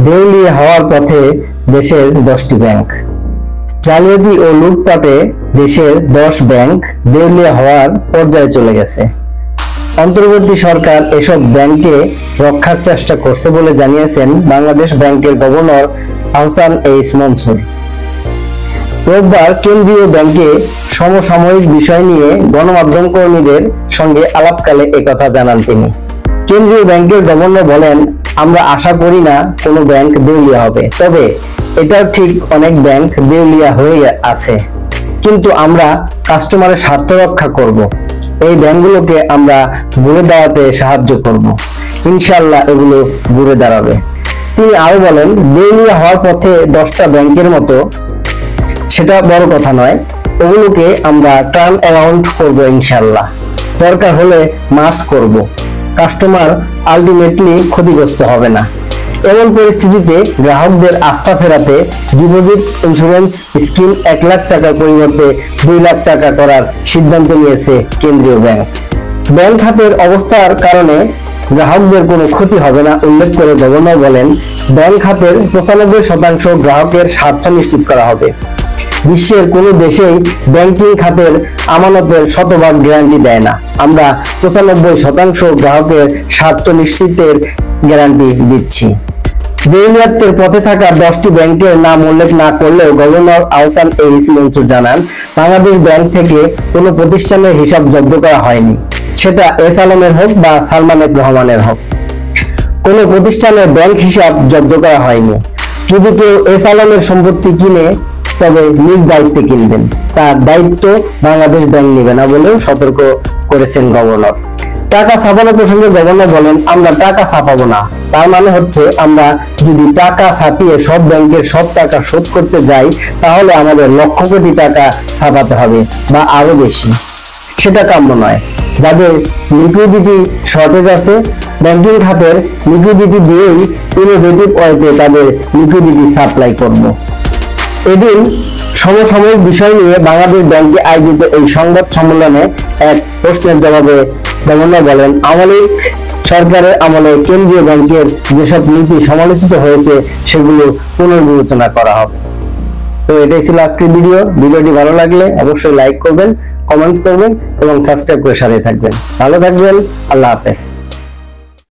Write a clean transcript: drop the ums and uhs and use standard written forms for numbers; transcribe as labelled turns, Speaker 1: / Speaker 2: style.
Speaker 1: দেউলিয়া হওয়ার পথে দেশের 10টি ব্যাংক। জালিয়াতি ও লুটপাটে দেশের 10 ব্যাংক দেউলিয়া হওয়ার পর্যায়ে চলে গেছে। অন্তর্বর্তী সরকার এসব ব্যাংকে রক্ষার চেষ্টা করছে বলে জানিয়েছেন বাংলাদেশ ব্যাংকের গভর্নর আহসান এইচ মনসুর। রোববার কেন্দ্রীয় ব্যাংকে সমসাময়িক বিষয় নিয়ে গণমাধ্যম কর্মীদের সঙ্গে আলাপকালে একথা জানান তিনি। কেন্দ্রীয় ব্যাংকের গভর্নর বলেন, আমরা আশা করি না কোনো ব্যাংক দেউলিয়া হবে, তবে এটাও ঠিক অনেক ব্যাংক দেউলিয়া হয়ে আছে, কিন্তু আমরা কাস্টমারের স্বার্থ রক্ষা করব। এই ব্যাংকগুলোকে আমরা ঘুরে দাঁড়াতে সাহায্য করব, ইনশাআল্লাহ এগুলো ঘুরে দাঁড়াবে। তিনি আরো বলেন, দেউলিয়া হওয়ার পথে 10টা ব্যাংকের মতো সেটা বড় কথা নয়, ওগুলোকে আমরা টার্ন অ্যারাউন্ড করব ইনশাআল্লাহ। দরকার হলে মার্জ করব, কাস্টমার আলটিমেটলি ক্ষতিগ্রস্ত হবে না। এমন পরিস্থিতিতে গ্রাহকদের আস্থা ফেরাতে ডিপোজিট ইন্স্যুরেন্স স্কিম 1 লাখ টাকার পরিবর্তে 2 লাখ টাকা করার সিদ্ধান্ত নিয়েছে কেন্দ্রীয় ব্যাংক। ব্যাংক খাতের অবস্থার কারণে গ্রাহকদের কোনো ক্ষতি হবে না উল্লেখ করে গভর্নর বলেন, ব্যাংক খাতের 95% গ্রাহকের স্বার্থ নিশ্চিত করা হবে। বিশ্বের কোনো দেশেই ব্যাংকিং খাতের আমানতের শতভাগ গ্যারান্টি দেয় না। আমরা 95% গ্রাহকের স্বার্থ নিশ্চিতের গ্যারান্টি দিচ্ছি। দেউলিয়াত্বের পথে থাকা 10টি ব্যাংকের নাম উল্লেখ না করলেও গভর্নর আহসান এইচ মনসুর জানান, বাংলাদেশ ব্যাংক থেকে কোনো প্রতিষ্ঠানের হিসাব জব্দ করা হয়নি, সেটা এস আলমের হোক বা সালমান এফ রহমানের হোক। কোনো প্রতিষ্ঠানের ব্যাংক হিসাব জব্দ করা হয়নি। যদি কেউ এস আলমের সম্পত্তি কিনে তবে নিজ দায়িত্বে কিনবেন, তার দায়িত্ব বাংলাদেশ ব্যাংক নেবে না বলেও সতর্ক করেছেন গভর্নর। টাকা ছাপানো প্রসঙ্গে গভর্নর বলেন, আমরা টাকা ছাপাবো না, তার মানে হচ্ছে আমরা যদি টাকা ছাপিয়ে সব ব্যাংকের সব টাকা শোধ করতে যাই তাহলে আমাদের লক্ষ কোটি টাকা ছাপাতে হবে বা আরো বেশি, সেটা কাম্য নয়। যাদের লিকুইডিটি শর্টেজ আছে, ব্যাংকিং খাতের লিকুইডিটি দিয়েই ইনোভেটিভ ওয়েতে তাদের লিকুইডিটি সাপ্লাই করব। এদিন সমসাময়িক বিষয় নিয়ে বাংলাদেশ ব্যাংকে আয়োজিত এই সংবাদ সম্মেলনে এক প্রশ্নের জবাবে গভর্নর বলেন, আওয়ামী লীগ সরকারের আমলে কেন্দ্রীয় ব্যাংকের যেসব নীতি সমালোচিত হয়েছে সেগুলো পুনর্বিবেচনা করা হবে। তো এটাই ছিল আজকের ভিডিওটি ভালো লাগলে অবশ্যই লাইক করবেন, কমেন্টস করবেন এবং সাবস্ক্রাইব করে সাথে থাকবেন। ভালো থাকবেন, আল্লাহ হাফেজ।